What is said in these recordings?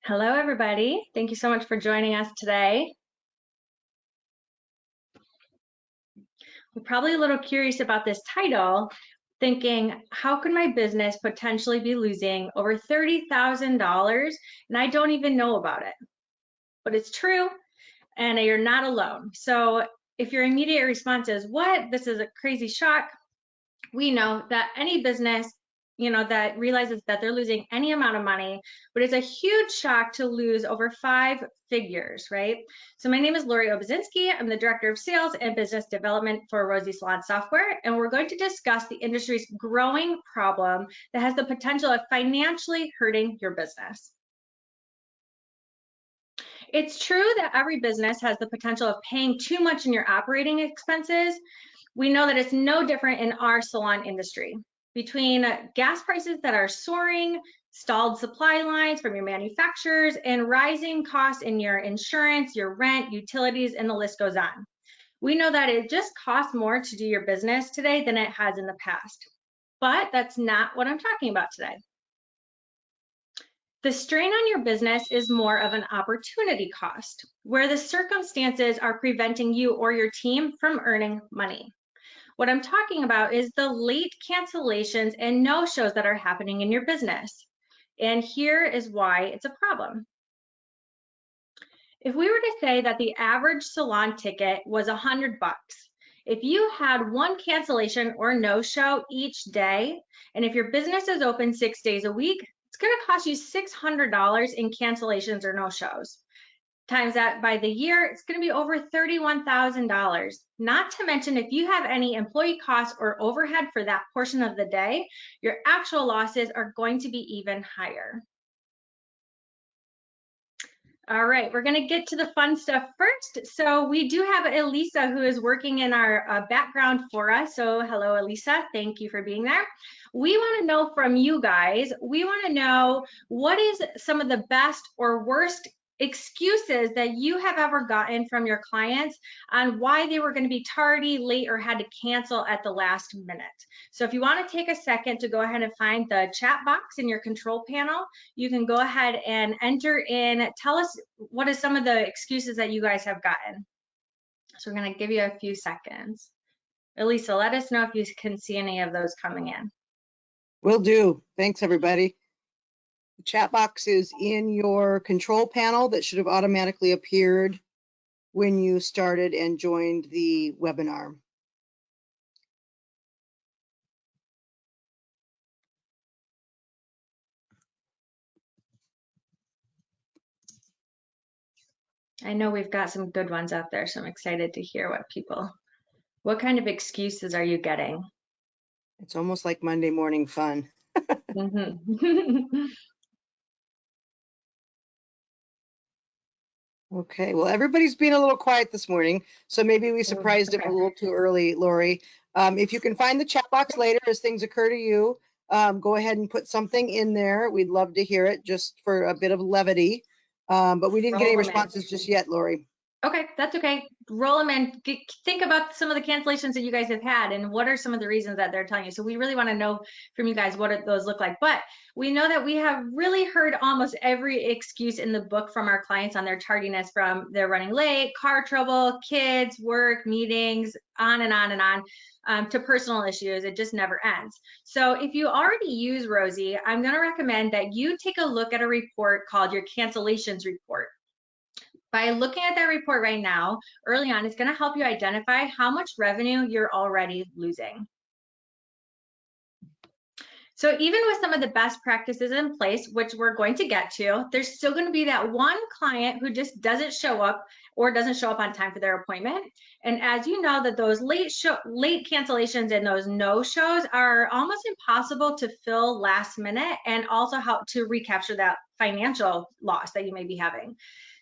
Hello, everybody. Thank you so much for joining us today. We're probably a little curious about this title, thinking, how could my business potentially be losing over $30,000 and I don't even know about it? But it's true, and you're not alone. So if your immediate response is, what? This is a crazy shock, we know that any business that realizes that they're losing any amount of money, but it's a huge shock to lose over 5 figures, right? So my name is Lori Obazinski. I'm the Director of Sales and Business Development for Rosy Salon Software, and we're going to discuss the industry's growing problem that has the potential of financially hurting your business. It's true that every business has the potential of paying too much in your operating expenses. We know that it's no different in our salon industry. Between gas prices that are soaring, stalled supply lines from your manufacturers, and rising costs in your insurance, your rent, utilities, and the list goes on. We know that it just costs more to do your business today than it has in the past. But that's not what I'm talking about today. The strain on your business is more of an opportunity cost, where the circumstances are preventing you or your team from earning money. What I'm talking about is the late cancellations and no-shows that are happening in your business. And here is why it's a problem. If we were to say that the average salon ticket was $100, if you had one cancellation or no-show each day, and if your business is open 6 days a week, it's going to cost you $600 in cancellations or no-shows. Times that by the year, it's going to be over $31,000. Not to mention, if you have any employee costs or overhead for that portion of the day, your actual losses are going to be even higher. All right, we're going to get to the fun stuff first. So we do have Elisa who is working in our background for us. So hello, Elisa. Thank you for being there. We want to know from you guys, we want to know what is some of the best or worst excuses that you have ever gotten from your clients on why they were going to be tardy, late, or had to cancel at the last minute. So if you want to take a second to go ahead and find the chat box in your control panel, you can go ahead and enter in, tell us what is some of the excuses that you guys have gotten. So we're going to give you a few seconds. Elisa, let us know if you can see any of those coming in. Will do. Thanks, everybody. The chat box is in your control panel that should have automatically appeared when you started and joined the webinar. I know we've got some good ones out there, so I'm excited to hear what kind of excuses are you getting? It's almost like Monday morning fun. Okay, well, everybody's being a little quiet this morning, so maybe we surprised them a little too early, Lori. If you can find the chat box later as things occur to you, go ahead and put something in there. We'd love to hear it just for a bit of levity. But we didn't get any responses just yet, Lori. Okay, that's okay. Roll them in. Think about some of the cancellations that you guys have had and what are some of the reasons that they're telling you. So we really want to know from you guys what those look like. But we know that we have really heard almost every excuse in the book from our clients on their tardiness, from they're running late, car trouble, kids, work, meetings, on and on and on, to personal issues. It just never ends. So if you already use Rosy, I'm going to recommend that you take a look at a report called your Cancellations report. By looking at that report right now, early on, it's going to help you identify how much revenue you're already losing. So even with some of the best practices in place, which we're going to get to, there's still going to be that one client who just doesn't show up or doesn't show up on time for their appointment. And as you know, that those late cancellations and those no-shows are almost impossible to fill last minute, and also how to recapture that financial loss that you may be having.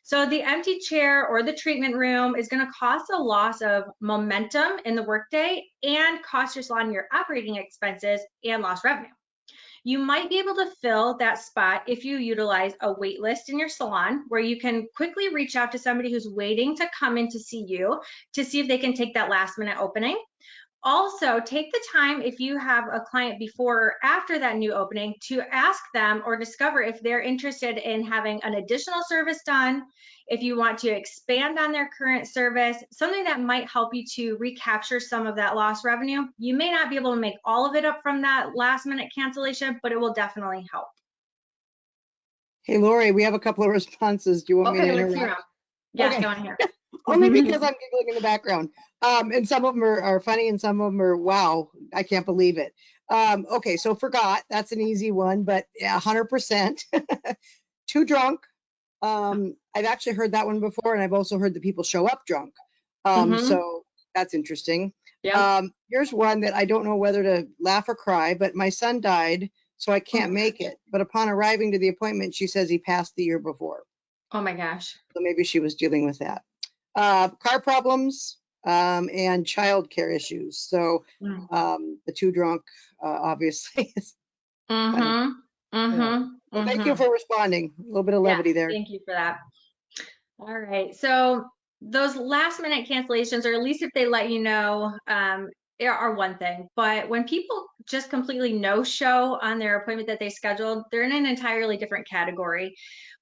So the empty chair or the treatment room is going to cost a loss of momentum in the workday and cost your salon your operating expenses and lost revenue. You might be able to fill that spot if you utilize a wait list in your salon, where you can quickly reach out to somebody who's waiting to come in to see you to see if they can take that last minute opening. Also, take the time if you have a client before or after that new opening to ask them or discover if they're interested in having an additional service done, if you want to expand on their current service, something that might help you to recapture some of that lost revenue. You may not be able to make all of it up from that last minute cancellation, but it will definitely help. Hey, Lori, we have a couple of responses. Do you want me to Okay, let's hear interrupt? them. Yes, Okay. I want to hear. Only because I'm giggling in the background. And some of them are funny and some of them are, wow, I can't believe it. Okay, so forgot, that's an easy one, but yeah, 100%. Too drunk. I've actually heard that one before, and I've also heard that people show up drunk. So that's interesting. Yeah. Here's one that I don't know whether to laugh or cry, but my son died, so I can't make it. But upon arriving to the appointment, she says he passed the year before. Oh my gosh. So maybe she was dealing with that. Car problems and childcare issues. So the too drunk, obviously, is funny. Well, thank you for responding. A little bit of levity there. Thank you for that. All right. So those last minute cancellations, or at least if they let you know, are one thing. But when people just completely no show on their appointment that they scheduled, they're in an entirely different category.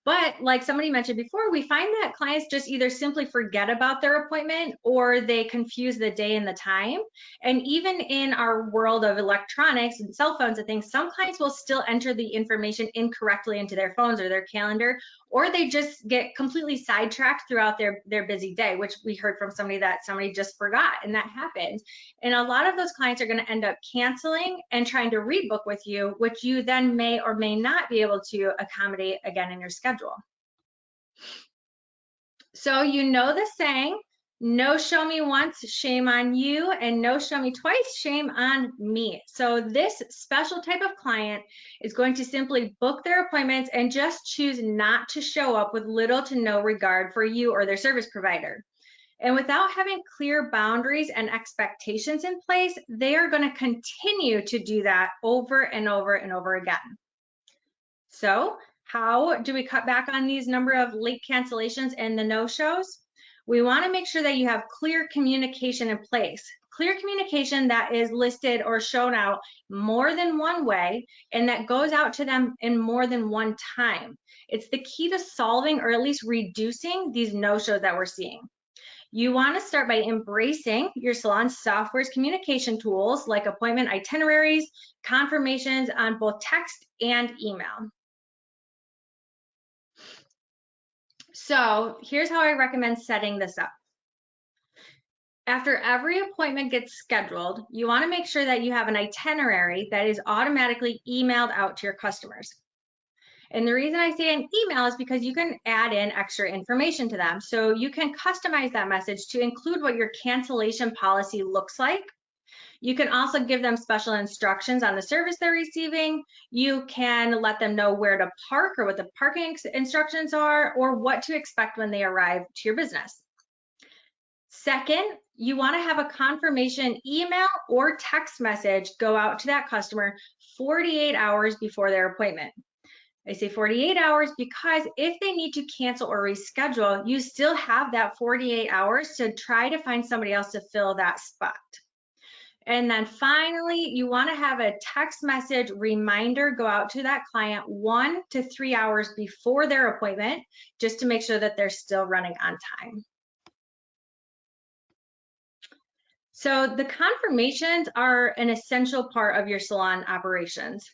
But like somebody mentioned before, we find that clients just either simply forget about their appointment or they confuse the day and the time. And even in our world of electronics and cell phones and things, some clients will still enter the information incorrectly into their phones or their calendar, or they just get completely sidetracked throughout their busy day, which we heard from somebody that somebody just forgot, and that happens. And a lot of those clients are going to end up canceling and trying to rebook with you, which you then may or may not be able to accommodate again in your schedule. So you know the saying, no show me once, shame on you, and no show me twice, shame on me. So this special type of client is going to simply book their appointments and just choose not to show up with little to no regard for you or their service provider. And without having clear boundaries and expectations in place, they are going to continue to do that over and over and over again. So how do we cut back on these number of late cancellations and the no-shows? We want to make sure that you have clear communication in place. Clear communication that is listed or shown out more than one way and that goes out to them in more than one time. It's the key to solving or at least reducing these no-shows that we're seeing. You want to start by embracing your salon software's communication tools like appointment itineraries, confirmations on both text and email. So here's how I recommend setting this up. After every appointment gets scheduled, you want to make sure that you have an itinerary that is automatically emailed out to your customers. And the reason I say an email is because you can add in extra information to them. So you can customize that message to include what your cancellation policy looks like. You can also give them special instructions on the service they're receiving. You can let them know where to park or what the parking instructions are or what to expect when they arrive to your business. Second, you want to have a confirmation email or text message go out to that customer 48 hours before their appointment. I say 48 hours because if they need to cancel or reschedule, you still have that 48 hours to try to find somebody else to fill that spot. And then finally, you want to have a text message reminder go out to that client 1 to 3 hours before their appointment, just to make sure that they're still running on time. So the confirmations are an essential part of your salon operations.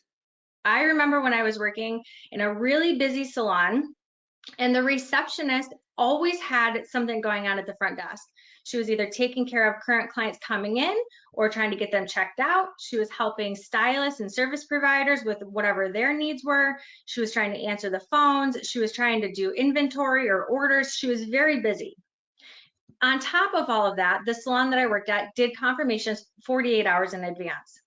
I remember when I was working in a really busy salon and the receptionist always had something going on at the front desk. She was either taking care of current clients coming in or trying to get them checked out. She was helping stylists and service providers with whatever their needs were. She was trying to answer the phones. She was trying to do inventory or orders. She was very busy. On top of all of that, the salon that I worked at did confirmations 48 hours in advance.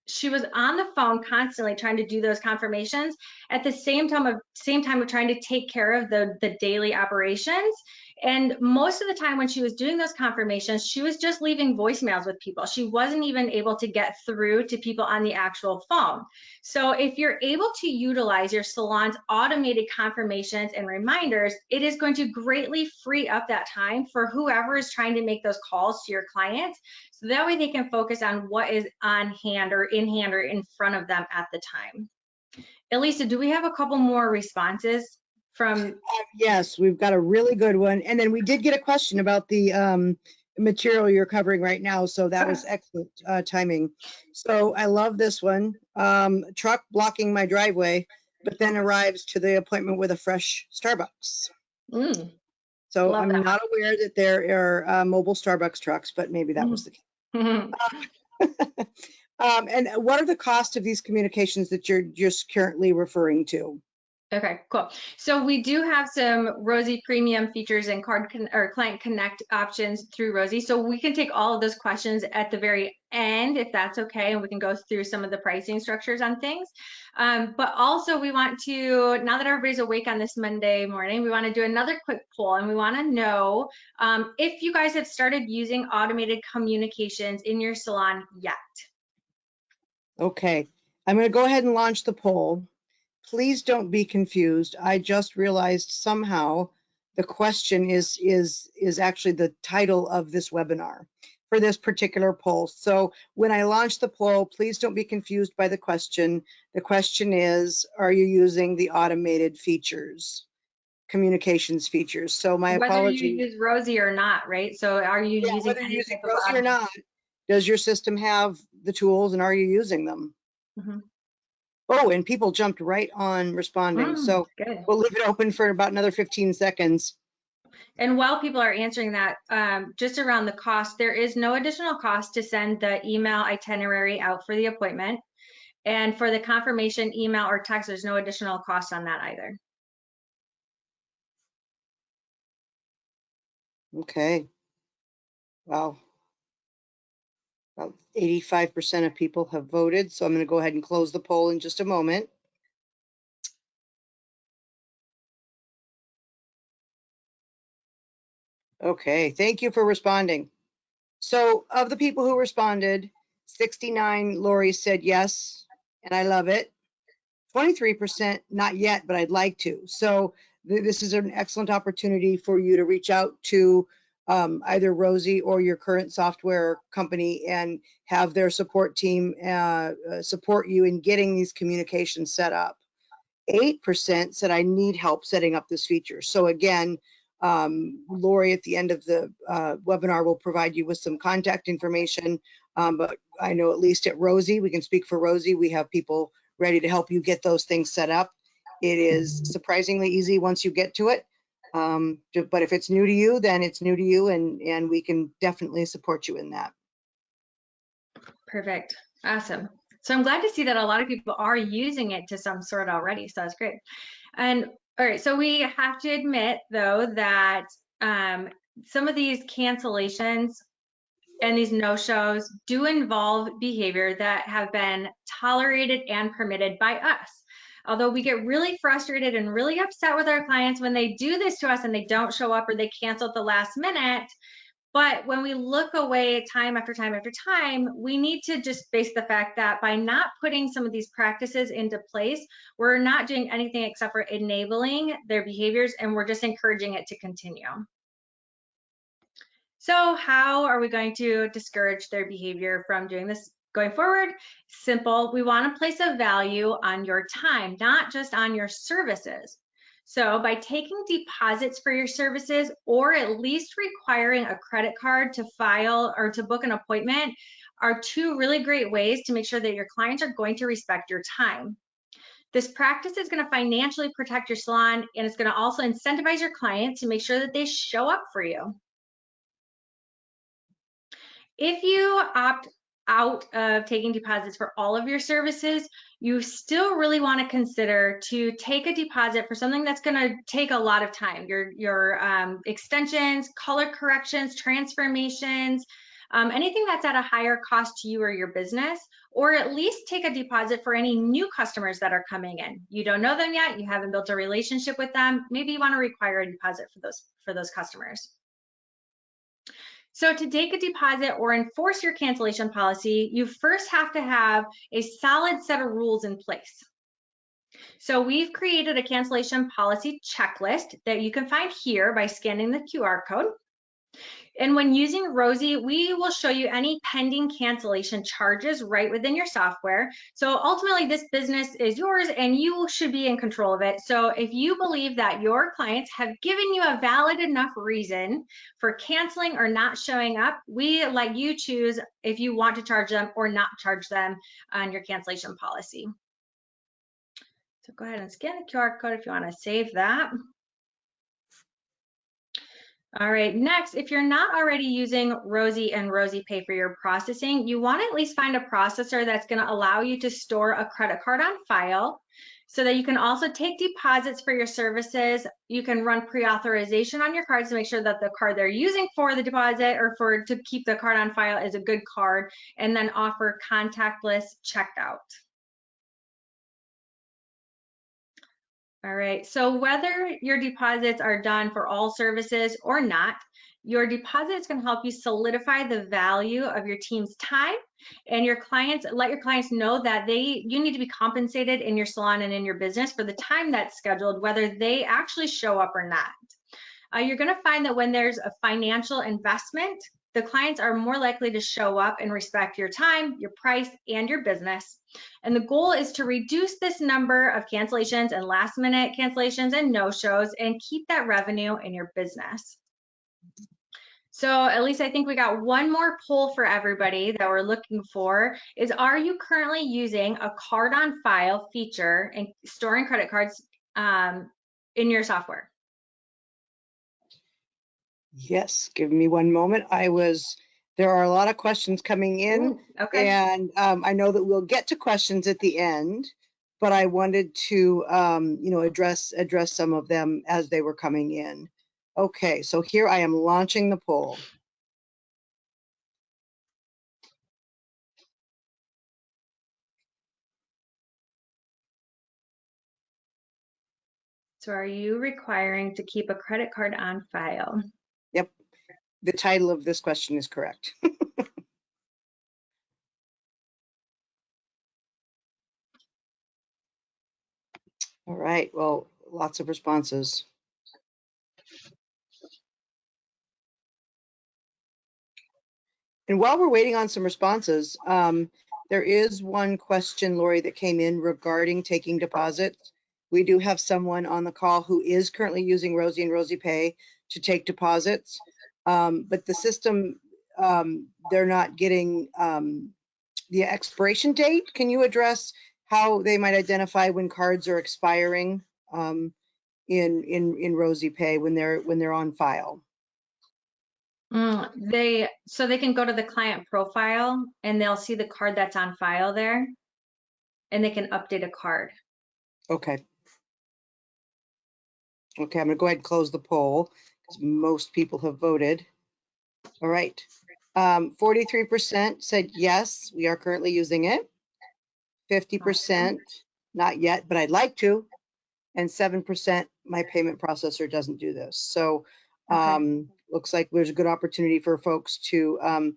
She was on the phone constantly trying to do those confirmations at the same time of trying to take care of the daily operations. And most of the time when she was doing those confirmations, she was just leaving voicemails with people. She wasn't even able to get through to people on the actual phone. So if you're able to utilize your salon's automated confirmations and reminders, it is going to greatly free up that time for whoever is trying to make those calls to your clients. So that way they can focus on what is on hand or in front of them at the time. Elisa, do we have a couple more responses from? Yes, we've got a really good one. And then we did get a question about the material you're covering right now. So that was excellent timing. So I love this one. Truck blocking my driveway, but then arrives to the appointment with a fresh Starbucks. So Love I'm that. not aware that there are mobile Starbucks trucks, but maybe that was the case. And what are the costs of these communications that you're just currently referring to? Okay, cool. So we do have some Rosy premium features and client connect options through Rosy. So we can take all of those questions at the very end, if that's okay, and we can go through some of the pricing structures on things. But also we want to, now that everybody's awake on this Monday morning, we want to do another quick poll, and we want to know if you guys have started using automated communications in your salon yet. Okay, I'm going to go ahead and launch the poll. Please don't be confused. I just realized somehow the question is actually the title of this webinar for this particular poll. So when I launch the poll, please don't be confused by the question. The question is, are you using the automated features, communications features? So my Whether apologies. you use Rosy or not, right? So are you using Whether you're any using type of Rosie or not, does your system have the tools and are you using them? Oh, and people jumped right on responding. So good. we'll leave it open for about another 15 seconds. And while people are answering that, just around the cost, there is no additional cost to send the email itinerary out for the appointment. And for the confirmation email or text, there's no additional cost on that either. Okay. Wow. About 85% of people have voted. So I'm going to go ahead and close the poll in just a moment. Okay. Thank you for responding. So of the people who responded, 69, Lori said yes, and I love it. 23% not yet, but I'd like to. So this is an excellent opportunity for you to reach out to either Rosie or your current software company and have their support team support you in getting these communications set up. 8% said I need help setting up this feature. So again, Lori at the end of the webinar will provide you with some contact information, but I know at least at Rosie, we can speak for Rosie, we have people ready to help you get those things set up. It is surprisingly easy once you get to it, but if it's new to you, then it's new to you, and we can definitely support you in that. Perfect. Awesome. So I'm glad to see that a lot of people are using it to some sort already. So that's great. And all right, so we have to admit though that some of these cancellations and these no-shows do involve behavior that have been tolerated and permitted by us. Although we get really frustrated and really upset with our clients when they do this to us and they don't show up or they cancel at the last minute. But when we look away time after time after time, we need to just face the fact that by not putting some of these practices into place, we're not doing anything except for enabling their behaviors, and we're just encouraging it to continue. So how are we going to discourage their behavior from doing this going forward? Simple. We want to place a value on your time, not just on your services. So by taking deposits for your services or at least requiring a credit card to file or to book an appointment are two really great ways to make sure that your clients are going to respect your time. This practice is going to financially protect your salon, and it's going to also incentivize your client to make sure that they show up for you. If you opt out of taking deposits for all of your services, you still really want to consider to take a deposit for something that's going to take a lot of time. Your extensions, color corrections, transformations, anything that's at a higher cost to you or your business, or at least take a deposit for any new customers that are coming in. You don't know them yet, you haven't built a relationship with them, maybe you want to require a deposit for those customers. So to take a deposit or enforce your cancellation policy, you first have to have a solid set of rules in place. So we've created a cancellation policy checklist that you can find here by scanning the QR code. And when using Rosy, we will show you any pending cancellation charges right within your software. So ultimately, this business is yours and you should be in control of it. So if you believe that your clients have given you a valid enough reason for canceling or not showing up, we let you choose if you want to charge them or not charge them on your cancellation policy. So go ahead and scan the QR code if you want to save that. All right, next, if you're not already using Rosy and Rosie Pay for your processing, you want to at least find a processor that's going to allow you to store a credit card on file so that you can also take deposits for your services. You can run pre-authorization on your cards to make sure that the card they're using for the deposit or to keep the card on file is a good card, and then offer contactless checkout. All right, so whether your deposits are done for all services or not, your deposit is going to help you solidify the value of your team's time, and your clients, let your clients know that you need to be compensated in your salon and in your business for the time that's scheduled, whether they actually show up or not. You're going to find that when there's a financial investment, the clients are more likely to show up and respect your time, your price, and your business. And the goal is to reduce this number of cancellations and last minute cancellations and no-shows and keep that revenue in your business. So at least I think we got one more poll for everybody that we're looking for is, are you currently using a card on file feature and storing credit cards in your software? Yes, give me one moment. There are a lot of questions coming in. Ooh, okay. And I know that we'll get to questions at the end, but I wanted to, address some of them as they were coming in. Okay, so here I am launching the poll. So are you requiring to keep a credit card on file? Yep, the title of this question is correct. All right, well, lots of responses. And while we're waiting on some responses, there is one question, Lori, that came in regarding taking deposits. We do have someone on the call who is currently using Rosy and Rosie Pay to take deposits, but the system, they're not getting the expiration date. Can you address how they might identify when cards are expiring in Rosie Pay when they're on file? So they can go to the client profile and they'll see the card that's on file there, and they can update a card. Okay. Okay, I'm gonna go ahead and close the poll because most people have voted. All right. 43% said yes, we are currently using it. 50% not yet, but I'd like to. And 7% my payment processor doesn't do this. So looks like there's a good opportunity for folks to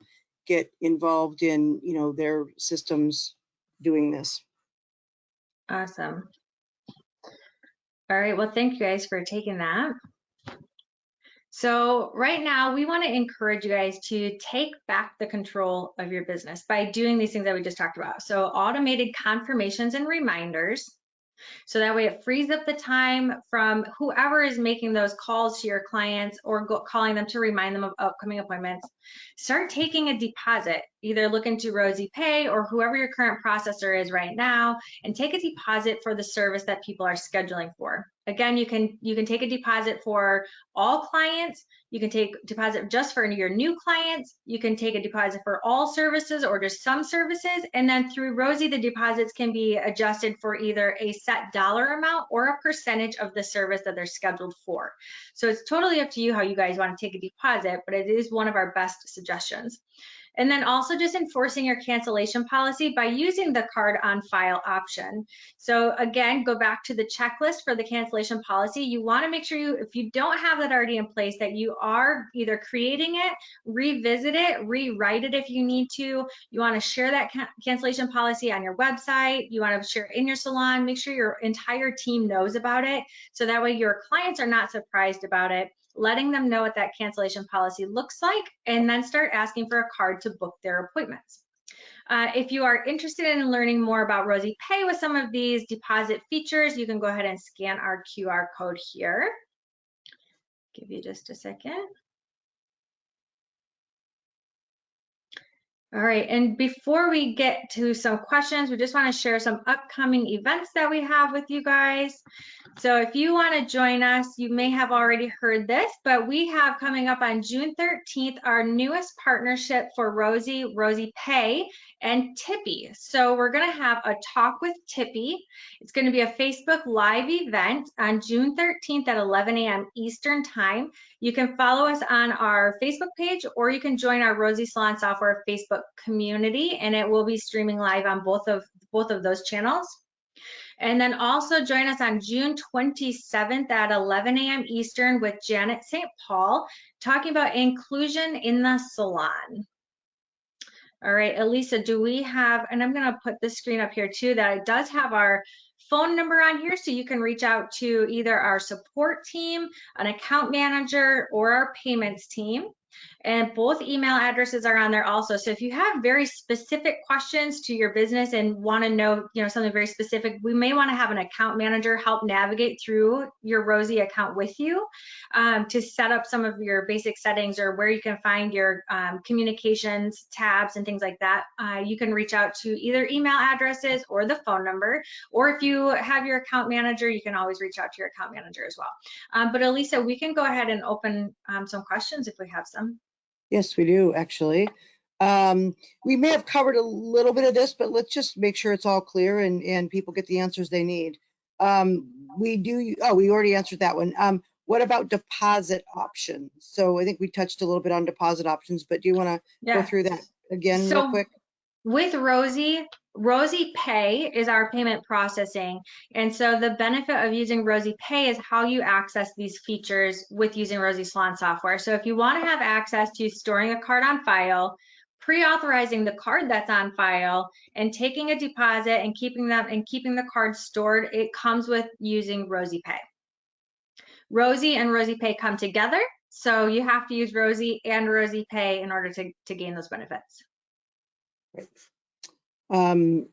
get involved in, their systems doing this. Awesome. All right, well, thank you guys for taking that. So right now, we want to encourage you guys to take back the control of your business by doing these things that we just talked about. So automated confirmations and reminders. So that way it frees up the time from whoever is making those calls to your clients or calling them to remind them of upcoming appointments. Start taking a deposit, either look into Rosie Pay or whoever your current processor is right now, and take a deposit for the service that people are scheduling for. Again, you can take a deposit for all clients. You can take deposit just for your new clients. You can take a deposit for all services or just some services. And then through Rosy, the deposits can be adjusted for either a set dollar amount or a percentage of the service that they're scheduled for. So it's totally up to you how you guys want to take a deposit, but it is one of our best suggestions. And then also just enforcing your cancellation policy by using the card on file option. So again, go back to the checklist for the cancellation policy. You want to make sure if you don't have that already in place, that you are either creating it, revisit it, rewrite it if you need to. You want to share that cancellation policy on your website. You want to share it in your salon. Make sure your entire team knows about it, so that way your clients are not surprised about it. Letting them know what that cancellation policy looks like, and then start asking for a card to book their appointments. If you are interested in learning more about Rosie Pay with some of these deposit features, you can go ahead and scan our QR code here. Give you just a second. All right, and before we get to some questions, we just want to share some upcoming events that we have with you guys. So if you want to join us, you may have already heard this, but we have coming up on June 13th, our newest partnership for Rosie Pay and Tippy. So we're going to have a talk with Tippy. It's going to be a Facebook Live event on June 13th at 11 a.m. Eastern Time. You can follow us on our Facebook page, or you can join our Rosy Salon Software Facebook community, and it will be streaming live on both of those channels. And then also join us on June 27th at 11 a.m. Eastern with Janet St. Paul, talking about inclusion in the salon. All right, Elisa, do we have, and I'm going to put this screen up here too, that it does have our phone number on here, so you can reach out to either our support team, an account manager, or our payments team. And both email addresses are on there also. So if you have very specific questions to your business and want to know, something very specific, we may want to have an account manager help navigate through your Rosie account with you to set up some of your basic settings, or where you can find your communications tabs and things like that. You can reach out to either email addresses or the phone number, or if you have your account manager, you can always reach out to your account manager as well. But Elisa, we can go ahead and open some questions if we have some. Yes, we do, actually. We may have covered a little bit of this, but let's just make sure it's all clear and people get the answers they need. We already answered that one. What about deposit options? So I think we touched a little bit on deposit options, but do you want to go through that again real quick? With Rosie Pay is our payment processing. And so the benefit of using Rosie Pay is how you access these features with using Rosie Salon software. So if you want to have access to storing a card on file, pre-authorizing the card that's on file, and taking a deposit and keeping the card stored, it comes with using Rosie Pay. Rosie and Rosie Pay come together, so you have to use Rosie and Rosie Pay in order to gain those benefits. I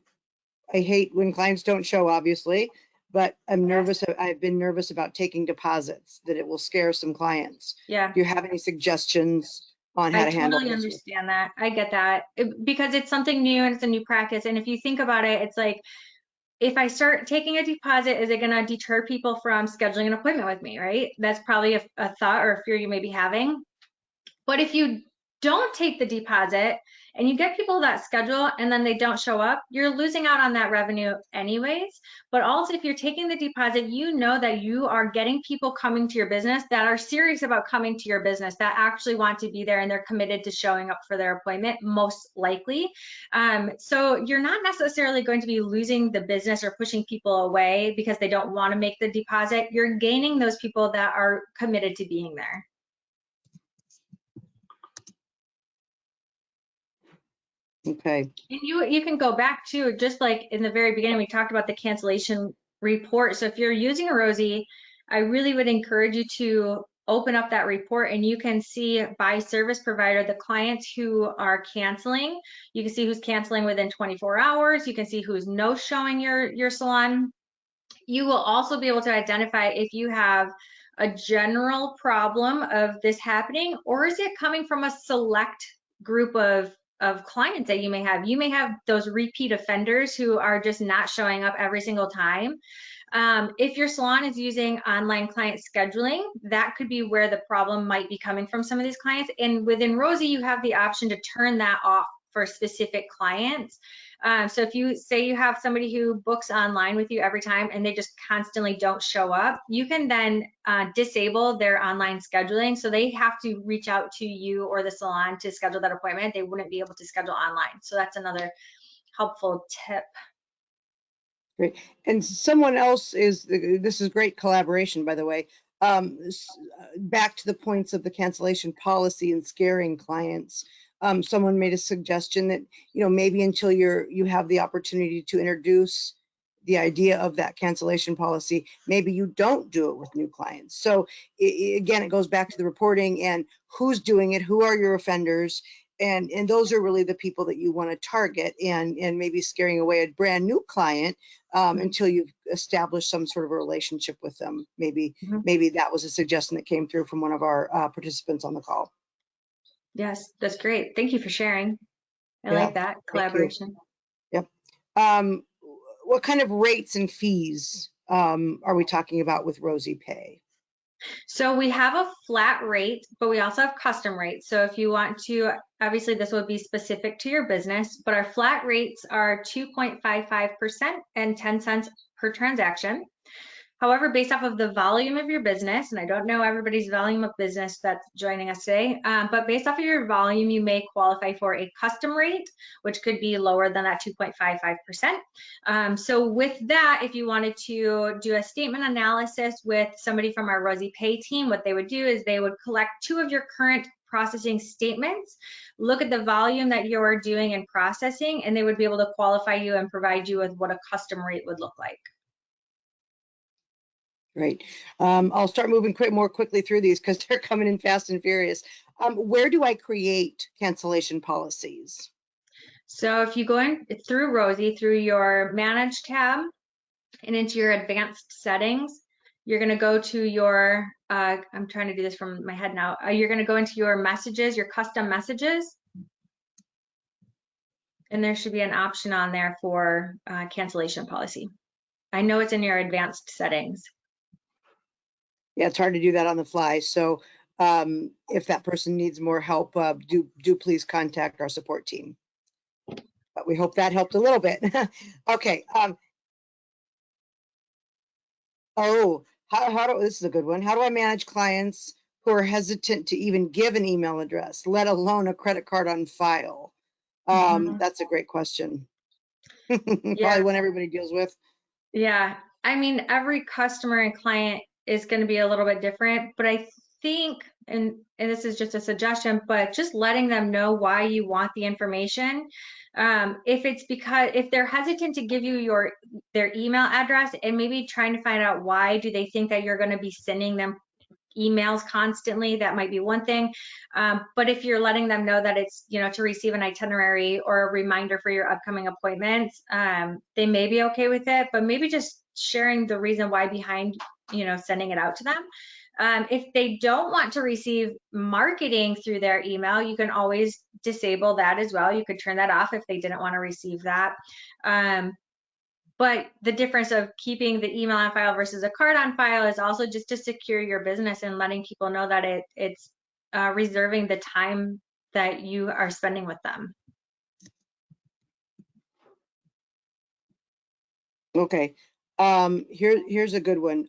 hate when clients don't show, obviously, but I'm nervous. I've been nervous about taking deposits, that it will scare some clients. Yeah. Do you have any suggestions on how to handle this? I totally understand that. I get that, because it's something new and it's a new practice. And if you think about it, it's like, if I start taking a deposit, is it going to deter people from scheduling an appointment with me, right? That's probably a thought or a fear you may be having. But if you don't take the deposit and you get people that schedule and then they don't show up, you're losing out on that revenue anyways. But also, if you're taking the deposit, you know that you are getting people coming to your business that are serious about coming to your business, that actually want to be there and they're committed to showing up for their appointment, most likely. So you're not necessarily going to be losing the business or pushing people away because they don't want to make the deposit. You're gaining those people that are committed to being there. Okay. And you can go back to, just like in the very beginning, we talked about the cancellation report. So if you're using a Rosie, I really would encourage you to open up that report, and you can see by service provider the clients who are canceling. You can see who's canceling within 24 hours. You can see who's no showing your salon. You will also be able to identify if you have a general problem of this happening, or is it coming from a select group of clients that you may have. You may have those repeat offenders who are just not showing up every single time. If your salon is using online client scheduling, that could be where the problem might be coming from some of these clients. And within Rosie, you have the option to turn that off for specific clients. So if you say you have somebody who books online with you every time and they just constantly don't show up, you can then disable their online scheduling. So they have to reach out to you or the salon to schedule that appointment. They wouldn't be able to schedule online. So that's another helpful tip. Great. And someone else this is great collaboration, by the way. Back to the points of the cancellation policy and scaring clients. Someone made a suggestion that, maybe until you have the opportunity to introduce the idea of that cancellation policy, maybe you don't do it with new clients. So again, it goes back to the reporting and who's doing it, who are your offenders, and those are really the people that you want to target, and maybe scaring away a brand new client until you've established some sort of a relationship with them. Maybe that was a suggestion that came through from one of our participants on the call. Yes, that's great. Thank you for sharing. I like that collaboration. Yep. What kind of rates and fees are we talking about with Rosie Pay? So we have a flat rate, but we also have custom rates. So if you want to, obviously this would be specific to your business, but our flat rates are 2.55% and 10 cents per transaction. However, based off of the volume of your business, and I don't know everybody's volume of business that's joining us today, but based off of your volume, you may qualify for a custom rate, which could be lower than that 2.55%. So with that, if you wanted to do a statement analysis with somebody from our Rosie Pay team, what they would do is they would collect 2 of your current processing statements, look at the volume that you're doing in processing, and they would be able to qualify you and provide you with what a custom rate would look like. Great. I'll start moving more quickly through these because they're coming in fast and furious. Where do I create cancellation policies? So if you go in through Rosie, through your Manage tab and into your advanced settings, you're going to go to your, I'm trying to do this from my head now. You're going to go into your messages, your custom messages. And there should be an option on there for cancellation policy. I know it's in your advanced settings. Yeah, it's hard to do that on the fly. So if that person needs more help, do please contact our support team. But we hope that helped a little bit. Okay. This is a good one. How do I manage clients who are hesitant to even give an email address, let alone a credit card on file? That's a great question. Probably one everybody deals with. Yeah, I mean, every customer and client is going to be a little bit different, but I think, and this is just a suggestion, but just letting them know why you want the information. If they're hesitant to give you their email address, and maybe trying to find out why do they think that you're going to be sending them emails constantly, that might be one thing. But if you're letting them know that it's, to receive an itinerary or a reminder for your upcoming appointments, they may be okay with it, but maybe just sharing the reason why behind, sending it out to them. If they don't want to receive marketing through their email, you can always disable that as well. You could turn that off if they didn't want to receive that. But the difference of keeping the email on file versus a card on file is also just to secure your business and letting people know that it's reserving the time that you are spending with them. Okay. Here's a good one.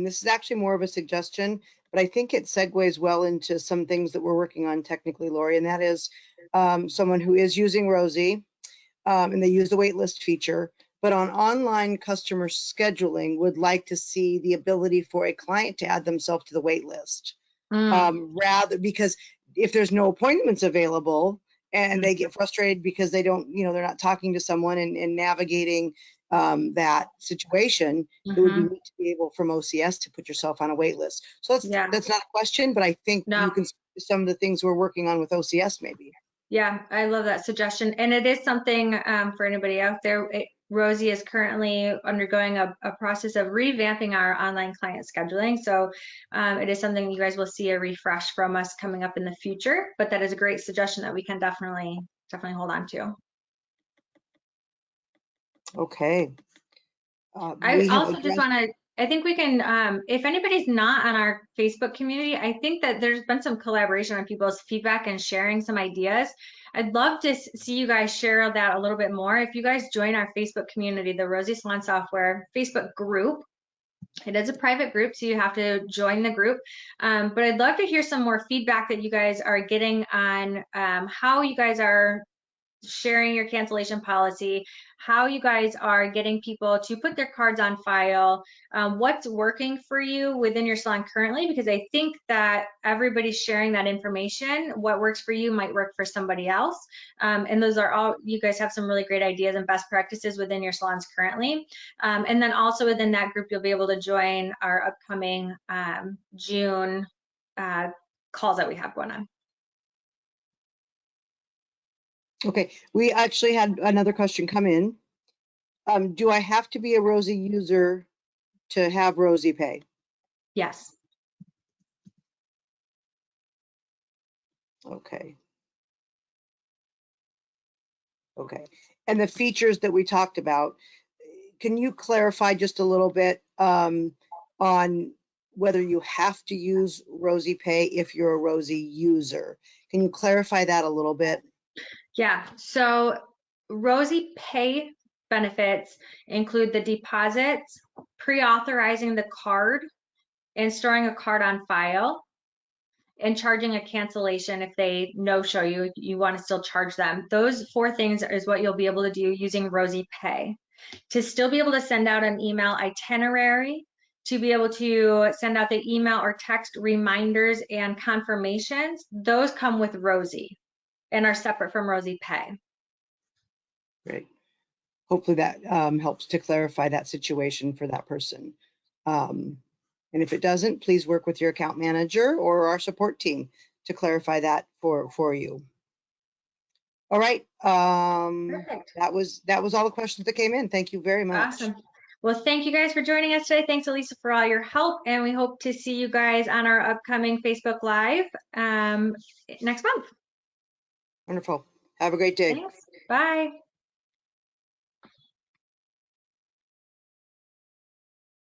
This is actually more of a suggestion, but I think it segues well into some things that we're working on technically, Lori, and that is someone who is using Rosie, and they use the waitlist feature, but on online customer scheduling would like to see the ability for a client to add themselves to the waitlist. Rather, because if there's no appointments available and they get frustrated because they don't, they're not talking to someone and navigating that situation, it would be neat to be able from OCS to put yourself on a wait list. So that's not a question, but I think you can some of the things we're working on with OCS maybe. Yeah, I love that suggestion. And it is something for anybody out there. Rosie is currently undergoing a process of revamping our online client scheduling. So it is something you guys will see a refresh from us coming up in the future, but that is a great suggestion that we can definitely hold on to. Okay. I also just want to I think we can, if anybody's not on our Facebook community, I think that there's been some collaboration on people's feedback and sharing some ideas. I'd love to see you guys share that a little bit more. If you guys join our Facebook community, the Rosie Salon Software Facebook group, it is a private group, so you have to join the group. But I'd love to hear some more feedback that you guys are getting on how you guys are sharing your cancellation policy, how you guys are getting people to put their cards on file, what's working for you within your salon currently, because I think that everybody's sharing that information. What works for you might work for somebody else. And those are all, you guys have some really great ideas and best practices within your salons currently. And then also within that group, you'll be able to join our upcoming June calls that we have going on. Okay, we actually had another question come in. Do I have to be a Rosy user to have Rosie Pay? Yes. Okay. Okay. And the features that we talked about, can you clarify just a little bit on whether you have to use Rosie Pay if you're a Rosie user? Can you clarify that a little bit? Yeah, so Rosie Pay benefits include the deposits, pre-authorizing the card, and storing a card on file, and charging a cancellation if they no-show you, you want to still charge them. Those 4 things is what you'll be able to do using Rosie Pay. To still be able to send out an email itinerary, to be able to send out the email or text reminders and confirmations, those come with Rosie and are separate from Rosie Pay. Great. Hopefully that helps to clarify that situation for that person. And if it doesn't, please work with your account manager or our support team to clarify that for you. All right. Perfect. That was all the questions that came in. Thank you very much. Awesome. Well, thank you guys for joining us today. Thanks, Elisa, for all your help. And we hope to see you guys on our upcoming Facebook Live next month. Wonderful. Have a great day. Thanks. Bye.